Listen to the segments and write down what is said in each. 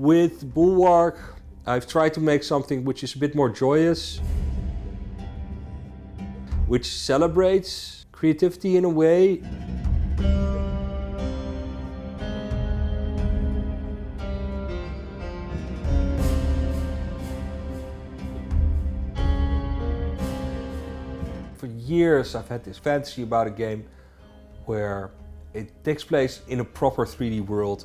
With Bulwark, I've tried to make something which is a bit more joyous, which celebrates creativity in a way. For years I've had this fantasy about a game where it takes place in a proper 3D world,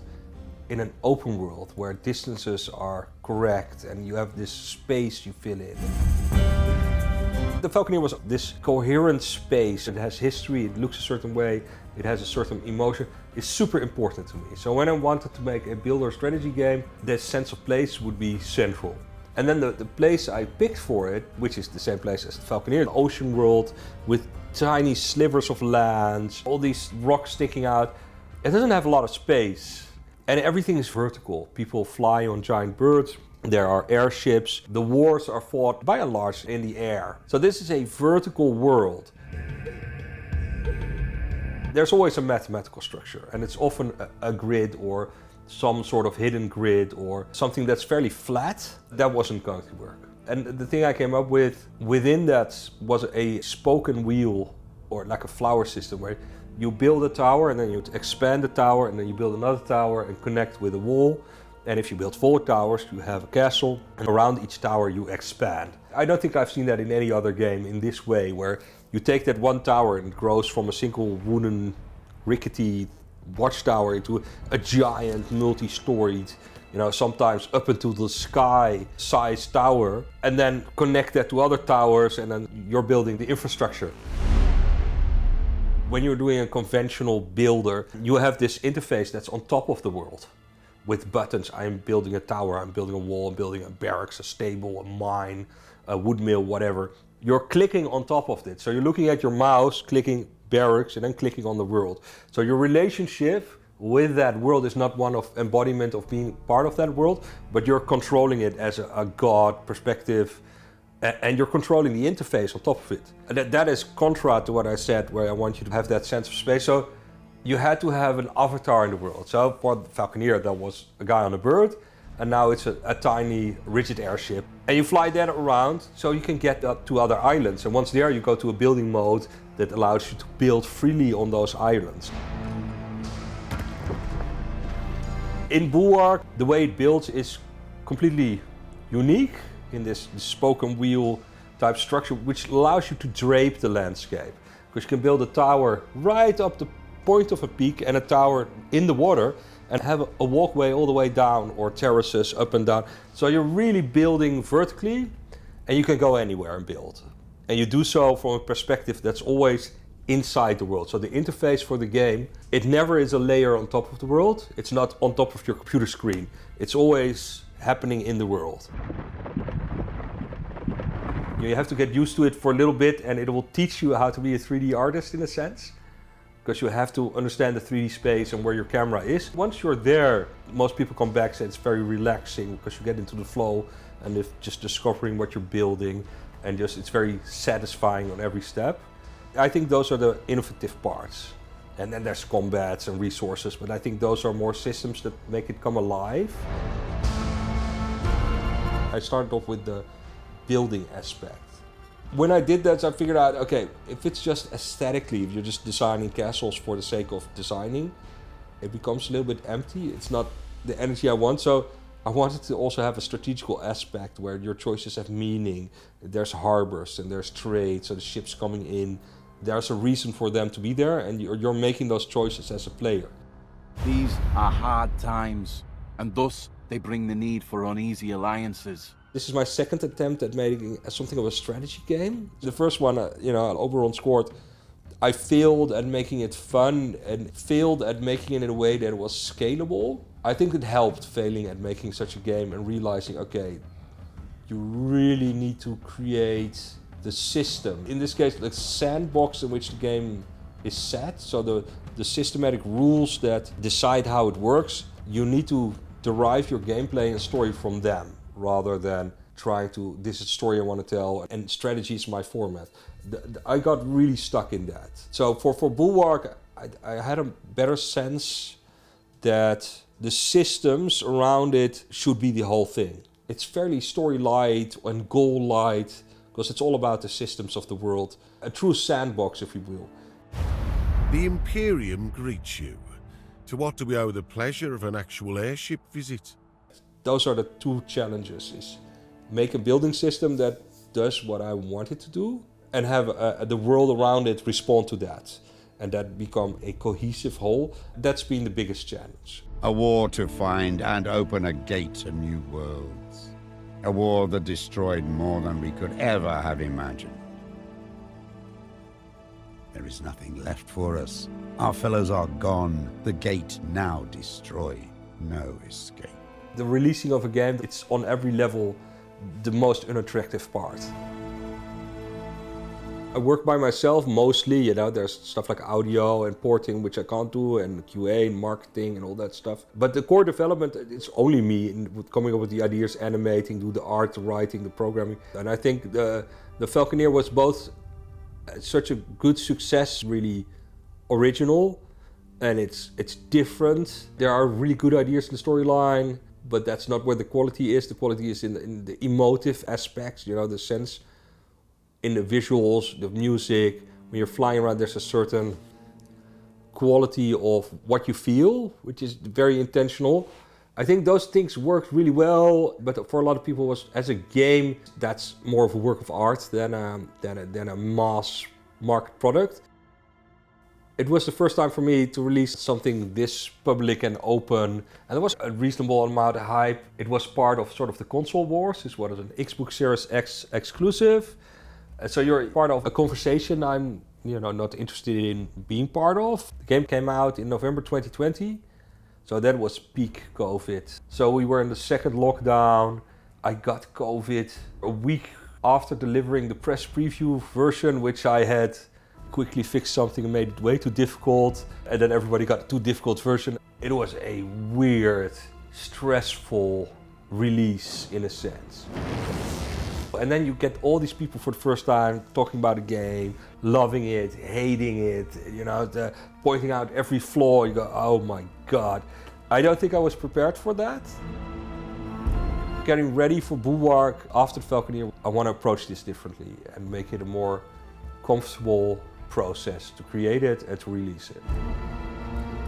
in an open world where distances are correct and you have this space you fill in. The Falconeer was this coherent space. It has history, it looks a certain way, it has a certain emotion. It's super important to me. So when I wanted to make a builder strategy game, this sense of place would be central. And then the place I picked for it, which is the same place as the Falconeer, an ocean world with tiny slivers of land, all these rocks sticking out. It doesn't have a lot of space. And everything is vertical. People fly on giant birds. There are airships. The wars are fought by and large in the air. So this is a vertical world. There's always a mathematical structure, and it's often a grid or some sort of hidden grid or something that's fairly flat. That wasn't going to work. And the thing I came up with within that was a spoken wheel, or like a flower system, where you build a tower and then you expand the tower and then you build another tower and connect with a wall. And if you build 4 towers, you have a castle, and around each tower you expand. I don't think I've seen that in any other game in this way, where you take that one tower and it grows from a single wooden, rickety watchtower into a giant multi-storied, sometimes up into the sky size tower, and then connect that to other towers, and then you're building the infrastructure. When you're doing a conventional builder, you have this interface that's on top of the world. With buttons, I'm building a tower, I'm building a wall, I'm building a barracks, a stable, a mine, a wood mill, whatever. You're clicking on top of it. So you're looking at your mouse, clicking barracks, and then clicking on the world. So your relationship with that world is not one of embodiment of being part of that world, but you're controlling it as a god perspective, and you're controlling the interface on top of it. And that is contra to what I said, where I want you to have that sense of space. So you had to have an avatar in the world. So for the Falconeer, that was a guy on a bird, and now it's a tiny rigid airship. And you fly that around so you can get up to other islands. And once there, you go to a building mode that allows you to build freely on those islands. In Bulwark, the way it builds is completely unique in this spoken wheel type structure, which allows you to drape the landscape. Because you can build a tower right up the point of a peak and a tower in the water and have a walkway all the way down, or terraces up and down. So you're really building vertically, and you can go anywhere and build. And you do so from a perspective that's always inside the world. So the interface for the game, it never is a layer on top of the world. It's not on top of your computer screen. It's always happening in the world. You have to get used to it for a little bit, and it will teach you how to be a 3D artist in a sense, because you have to understand the 3D space and where your camera is. Once you're there, most people come back and say it's very relaxing because you get into the flow and just discovering what you're building, and it's very satisfying on every step. I think those are the innovative parts. And then there's combats and resources, but I think those are more systems that make it come alive. I started off with the building aspect. When I did that, I figured out, okay, if it's just aesthetically, if you're just designing castles for the sake of designing, it becomes a little bit empty. It's not the energy I want. So I wanted to also have a strategical aspect where your choices have meaning. There's harbors and there's trade, so the ships coming in. There's a reason for them to be there, and you're making those choices as a player. These are hard times, and thus they bring the need for uneasy alliances. This is my second attempt at making something of a strategy game. The first one, Oberon scored. I failed at making it fun and failed at making it in a way that it was scalable. I think it helped failing at making such a game and realizing, okay, you really need to create the system. In this case, the sandbox in which the game is set, so the systematic rules that decide how it works, you need to derive your gameplay and story from them, rather than trying to, this is the story I want to tell, and strategy is my format. I got really stuck in that. So for Bulwark, I had a better sense that The systems around it should be the whole thing. It's fairly story light and goal light, because it's all about the systems of the world. A true sandbox, if you will. The Imperium greets you. To what do we owe the pleasure of an actual airship visit? Those are the two challenges, is make a building system that does what I want it to do, and have the world around it respond to that, and that become a cohesive whole. That's been the biggest challenge. A war to find and open a gate to new worlds. A war that destroyed more than we could ever have imagined. There is nothing left for us. Our fellows are gone. The gate now destroyed. No escape. The releasing of a game, it's on every level the most unattractive part. I work by myself mostly, there's stuff like audio and porting, which I can't do, and QA and marketing and all that stuff. But the core development, it's only me coming up with the ideas, animating, do the art, the writing, the programming. And I think the Falconeer was both such a good success, really original, and it's different. There are really good ideas in the storyline, but that's not where the quality is. The quality is in the emotive aspects, the sense, in the visuals, the music. When you're flying around, there's a certain quality of what you feel, which is very intentional. I think those things worked really well, but for a lot of people, as a game, that's more of a work of art than a mass market product. It was the first time for me to release something this public and open, and there was a reasonable amount of hype. It was part of sort of the console wars. It's what is an Xbox Series X exclusive. So you're part of a conversation I'm not interested in being part of. The game came out in November 2020. So that was peak COVID. So we were in the second lockdown. I got COVID a week after delivering the press preview version, which I had quickly fixed something and made it way too difficult. And then everybody got a too difficult version. It was a weird, stressful release in a sense. And then you get all these people for the first time talking about the game, loving it, hating it, pointing out every flaw. You go, oh my God. I don't think I was prepared for that. Getting ready for Bulwark after the Falconeer, I want to approach this differently and make it a more comfortable process to create it and to release it.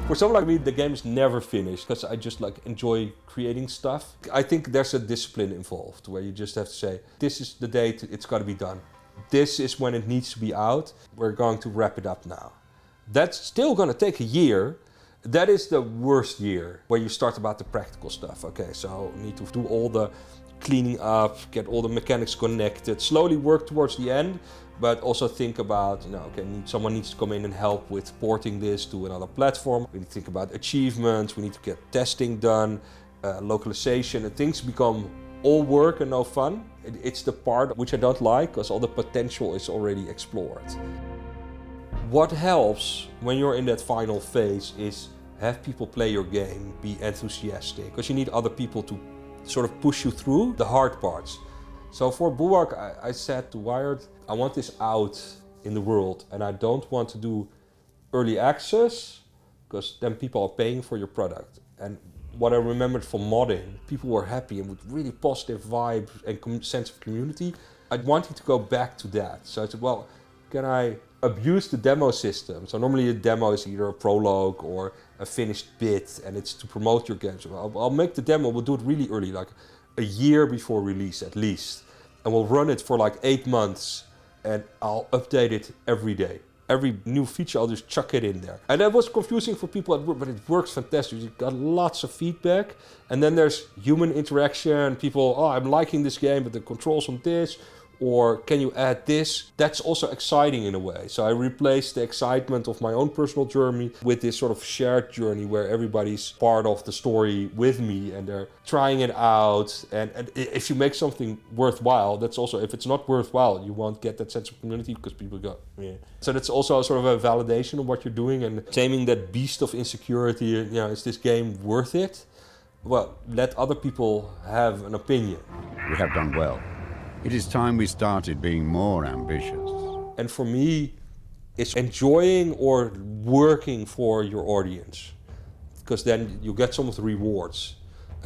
For someone like me, the game is never finished because I just enjoy creating stuff. I think there's a discipline involved where you just have to say, this is the date, it's got to be done. This is when it needs to be out. We're going to wrap it up now. That's still going to take a year. That is the worst year where you start about the practical stuff. Okay, so you need to do all the cleaning up, get all the mechanics connected, slowly work towards the end. But also think about, someone needs to come in and help with porting this to another platform. We need to think about achievements, we need to get testing done, localization, and things become all work and no fun. It's the part which I don't like, because all the potential is already explored. What helps when you're in that final phase is have people play your game, be enthusiastic, because you need other people to sort of push you through the hard parts. So for Bulwark, I said to Wired, I want this out in the world, and I don't want to do early access, because then people are paying for your product. And what I remembered from modding, people were happy and with really positive vibes and sense of community. I wanted to go back to that. So I said, well, can I abuse the demo system? So normally a demo is either a prologue or a finished bit, and it's to promote your game. So I'll make the demo, we'll do it really early, like a year before release at least. And we'll run it for 8 months, and I'll update it every day. Every new feature, I'll just chuck it in there. And that was confusing for people at work, but it works fantastic. You got lots of feedback. And then there's human interaction. People, I'm liking this game, but the controls on this. Or can you add this? That's also exciting in a way. So I replaced the excitement of my own personal journey with this sort of shared journey where everybody's part of the story with me and they're trying it out. And if you make something worthwhile, that's also, if it's not worthwhile, you won't get that sense of community because people go, yeah. So that's also sort of a validation of what you're doing and taming that beast of insecurity. Is this game worth it? Well, let other people have an opinion. We have done well. It is time we started being more ambitious. And for me, it's enjoying or working for your audience. because then you get some of the rewards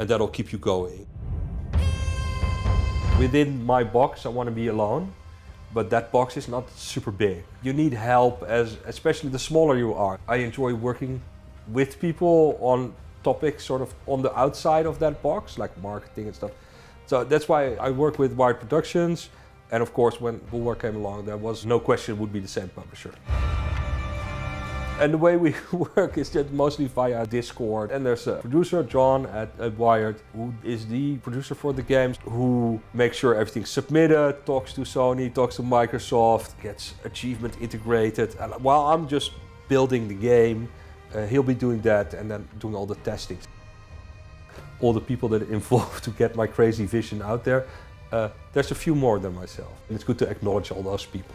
and that'll keep you going. Within my box, I want to be alone, but that box is not super big. You need help, especially the smaller you are. I enjoy working with people on topics sort of on the outside of that box, like marketing and stuff. So that's why I work with Wired Productions. And of course, when Bulwark came along, there was no question it would be the same publisher. And the way we work is that mostly via Discord. And there's a producer, John, at Wired, who is the producer for the games, who makes sure everything's submitted, talks to Sony, talks to Microsoft, gets achievement integrated. And while I'm just building the game, he'll be doing that and then doing all the testing. All the people that are involved to get my crazy vision out there, there's a few more than myself. And it's good to acknowledge all those people.